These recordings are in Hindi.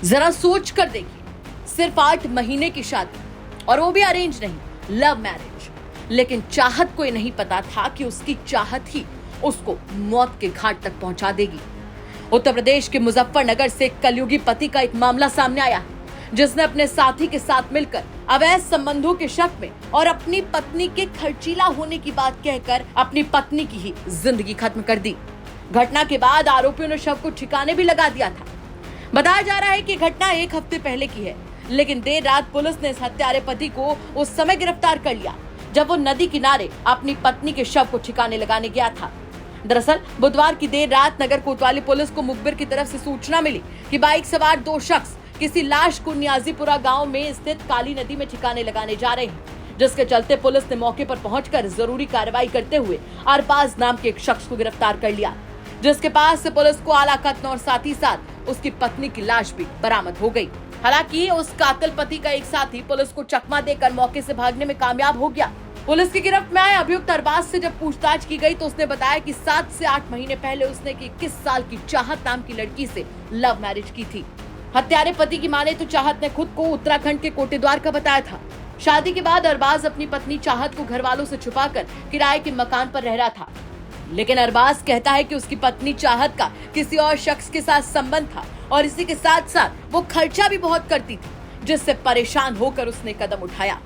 जरा सोच कर देखिए, सिर्फ 8 महीने की शादी, और वो भी अरेंज नहीं, लव मैरिज। लेकिन चाहत को ये नहीं पता था कि उसकी चाहत ही उसको मौत के घाट तक पहुंचा देगी। उत्तर प्रदेश के मुजफ्फरनगर से एक कलयुगी पति का एक मामला सामने आया है, जिसने अपने साथी के साथ मिलकर अवैध संबंधों के शक में और अपनी पत्नी के खर्चीला होने की बात कहकर अपनी पत्नी की ही जिंदगी खत्म कर दी। घटना के बाद आरोपियों ने शव को ठिकाने भी लगा दिया था। बताया जा रहा है कि घटना 1 हफ्ते पहले की है, लेकिन देर रात पुलिस ने इस हत्यारे पति को उस समय गिरफ्तार कर लिया जब वो नदी किनारे अपनी पत्नी के शव को ठिकाने लगाने गया था। दरअसल बुधवार की देर रात नगर कोतवाली पुलिस को मुखबिर की तरफ से सूचना मिली कि बाइक सवार 2 शख्स किसी लाश को नियाजीपुरा गांव में स्थित काली नदी में ठिकाने लगाने जा रहे हैं, जिसके चलते पुलिस ने मौके पर पहुंचकर जरूरी कार्रवाई करते हुए अरबाज नाम के एक शख्स को गिरफ्तार कर लिया, जिसके पास से पुलिस को आला कत्ल और साथ ही साथ उसकी पत्नी की लाश भी बरामद हो गई। हालांकि उस कातिल पति का एक साथी पुलिस को चकमा देकर मौके से भागने में कामयाब हो गया। पुलिस की गिरफ्त में आए अभियुक्त अरबाज से जब पूछताछ की गई तो उसने बताया कि 7 से 8 महीने पहले उसने 21 साल की चाहत नाम की लड़की से लव मैरिज की थी। हत्यारे पति की माने तो चाहत ने खुद को उत्तराखंड के कोटेद्वार का बताया था। शादी के बाद अरबाज अपनी पत्नी चाहत को घर वालों से छुपाकर किराए के मकान पर रह रहा था, लेकिन अरबाज कहता है कि उसकी पत्नी चाहत का किसी और शख्स के साथ संबंध था और इसी के साथ साथ वो खर्चा भी बहुत करती थी, जिससे परेशान होकर उसने कदम उठाया।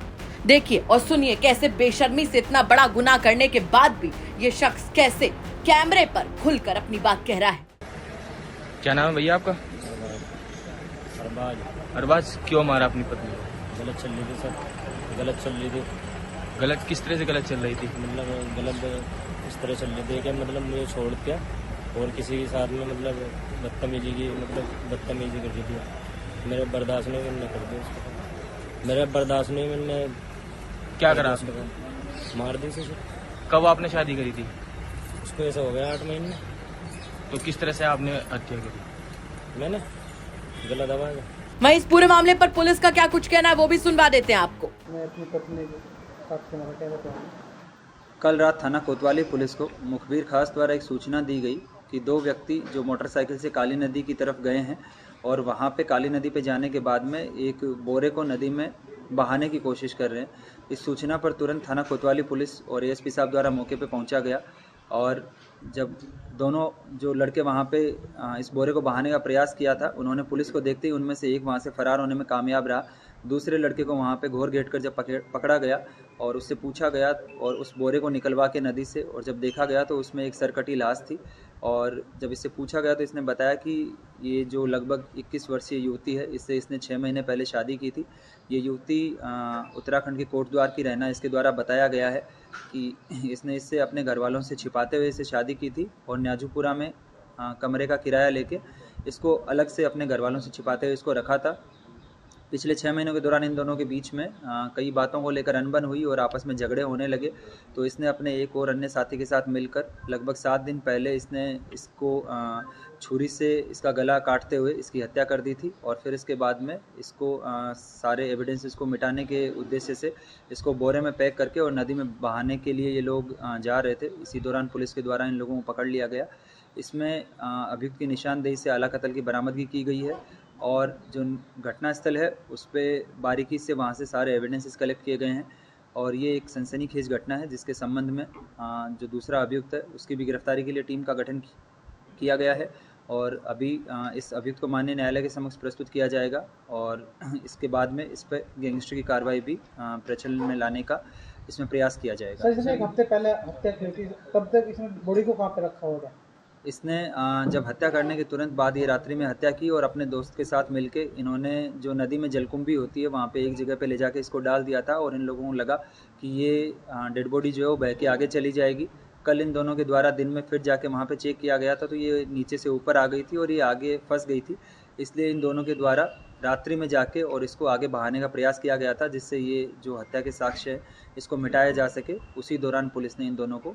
देखिए और सुनिए कैसे बेशर्मी से इतना बड़ा गुनाह करने के बाद भी ये शख्स कैसे कैमरे पर खुलकर अपनी बात कह रहा है। क्या नाम है भैया आपका? अरबाज। अरबाज, क्यों मारा अपनी पत्नी को? गलत चल रही थी सर, गलत चल रही थी। गलत किस तरह से गलत चल रही थी? मतलब गलत इस तरह चल रही थी कि मतलब मुझे छोड़ के और किसी के साथ में मतलब बदतमीजी कर रही थी। मेरे बर्दाश्त नहीं, मैंने कर दिया उसको। मेरे बर्दाश्त नहीं, मैंने क्या करा आपने? मार दी सर। कब आपने शादी करी थी? उसको ऐसा हो गया 8 महीने। तो किस तरह से आपने हत्या करी? मैंने गलत आवाज। वहीं इस पूरे मामले पर पुलिस का क्या कुछ कहना है वो भी सुनवा देते हैं आपको। मैं अपनी पत्नी के साथ तुम्हारा क्या बताऊँ। कल रात थाना कोतवाली पुलिस को मुखबिर खास द्वारा एक सूचना दी गई कि 2 व्यक्ति जो मोटरसाइकिल से काली नदी की तरफ गए हैं और वहां पे काली नदी पे जाने के बाद में एक बोरे को नदी में बहाने की कोशिश कर रहे हैं। इस सूचना पर तुरंत थाना कोतवाली पुलिस और एएसपी साहब द्वारा मौके पे पहुंचा गया और जब दोनों जो लड़के वहाँ पे इस बोरे को बहाने का प्रयास किया था, उन्होंने पुलिस को देखते ही उनमें से एक वहाँ से फरार होने में कामयाब रहा। दूसरे लड़के को वहाँ पे घोर घेट कर जब पकड़ा गया और उससे पूछा गया और उस बोरे को निकलवा के नदी से, और जब देखा गया तो उसमें एक सरकटी लाश थी। और जब इससे पूछा गया तो इसने बताया कि ये जो लगभग 21 वर्षीय युवती है, इससे इसने 6 महीने पहले शादी की थी। ये युवती उत्तराखंड के कोटद्वार की रहना इसके द्वारा बताया गया है कि इसने इससे अपने घर वालों से छिपाते हुए इसे शादी की थी और न्याजूपुरा में कमरे का किराया लेके इसको अलग से अपने घर वालों से छिपाते हुए इसको रखा था। पिछले 6 महीनों के दौरान इन दोनों के बीच में कई बातों को लेकर अनबन हुई और आपस में झगड़े होने लगे, तो इसने अपने एक और अन्य साथी के साथ मिलकर लगभग 7 दिन पहले इसने इसको छुरी से इसका गला काटते हुए इसकी हत्या कर दी थी। और फिर इसके बाद में इसको सारे एविडेंसेस को मिटाने के उद्देश्य से इसको बोरे में पैक करके और नदी में बहाने के लिए ये लोग जा रहे थे। इसी दौरान पुलिस के द्वारा इन लोगों को पकड़ लिया गया। इसमें अभियुक्त की निशानदेही से आला कत्ल की बरामदगी की गई है और जो घटना स्थल है उस पर बारीकी से वहाँ से सारे एविडेंसेस कलेक्ट किए गए हैं और ये एक सनसनीखेज घटना है जिसके संबंध में जो दूसरा अभियुक्त है उसकी भी गिरफ्तारी के लिए टीम का गठन किया गया है और अभी इस अभियुक्त को माननीय न्यायालय के समक्ष प्रस्तुत किया जाएगा और इसके बाद में इस पर गैंगस्टर की कार्रवाई भी प्रचलन में लाने का इसमें प्रयास किया जाएगा। सर, इसने 1 हफ्ते पहले हत्या की थी, तब तक इसने बॉडी को कहाँ पे रखा होगा? इसने जब हत्या करने के तुरंत बाद ये रात्रि में हत्या की और अपने दोस्त के साथ मिलके इन्होंने जो नदी में जलकुंभी होती है वहाँ पे एक जगह पे ले जाके इसको डाल दिया था और इन लोगों को लगा कि ये डेड बॉडी जो है वो बह के आगे चली जाएगी। कल इन दोनों के द्वारा दिन में फिर जाके वहाँ पे चेक किया गया था तो ये नीचे से ऊपर आ गई थी और ये आगे फंस गई थी, इसलिए इन दोनों के द्वारा रात्रि में जाके और इसको आगे बहाने का प्रयास किया गया था जिससे ये जो हत्या के साक्ष्य है इसको मिटाया जा सके। उसी दौरान पुलिस ने इन दोनों को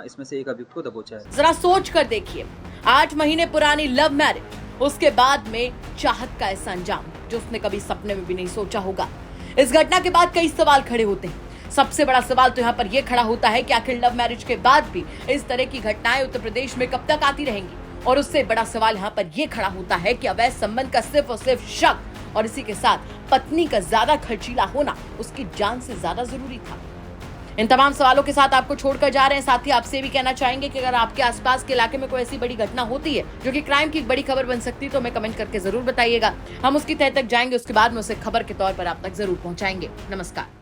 इसमें से एक अभियुक्त को दबोचा है। जरा सोच कर देखिए, 8 महीने पुरानी लव मैरिज, उसके बाद में चाहत का ऐसा अंजाम जो उसने कभी सपने में भी नहीं सोचा होगा। इस घटना के बाद कई सवाल खड़े होते हैं। सबसे बड़ा सवाल तो यहाँ पर यह खड़ा होता है कि आखिर लव मैरिज के बाद भी इस तरह की घटनाएं उत्तर प्रदेश में कब तक आती रहेंगी और उससे बड़ा सवाल यहाँ पर यह खड़ा होता है कि अवैध संबंध का सिर्फ और सिर्फ शक और इसी के साथ पत्नी का ज्यादा खर्चीला होना उसकी जान से ज्यादा जरूरी था। इन तमाम सवालों के साथ आपको छोड़कर जा रहे हैं। साथ ही आपसे भी कहना चाहेंगे कि अगर आपके आसपास के इलाके में कोई ऐसी बड़ी घटना होती है जो कि क्राइम की एक बड़ी खबर बन सकती है तो हमें कमेंट करके जरूर बताइएगा। हम उसकी तह तक जाएंगे, उसके बाद में उसे खबर के तौर पर आप तक जरूर पहुंचाएंगे। नमस्कार।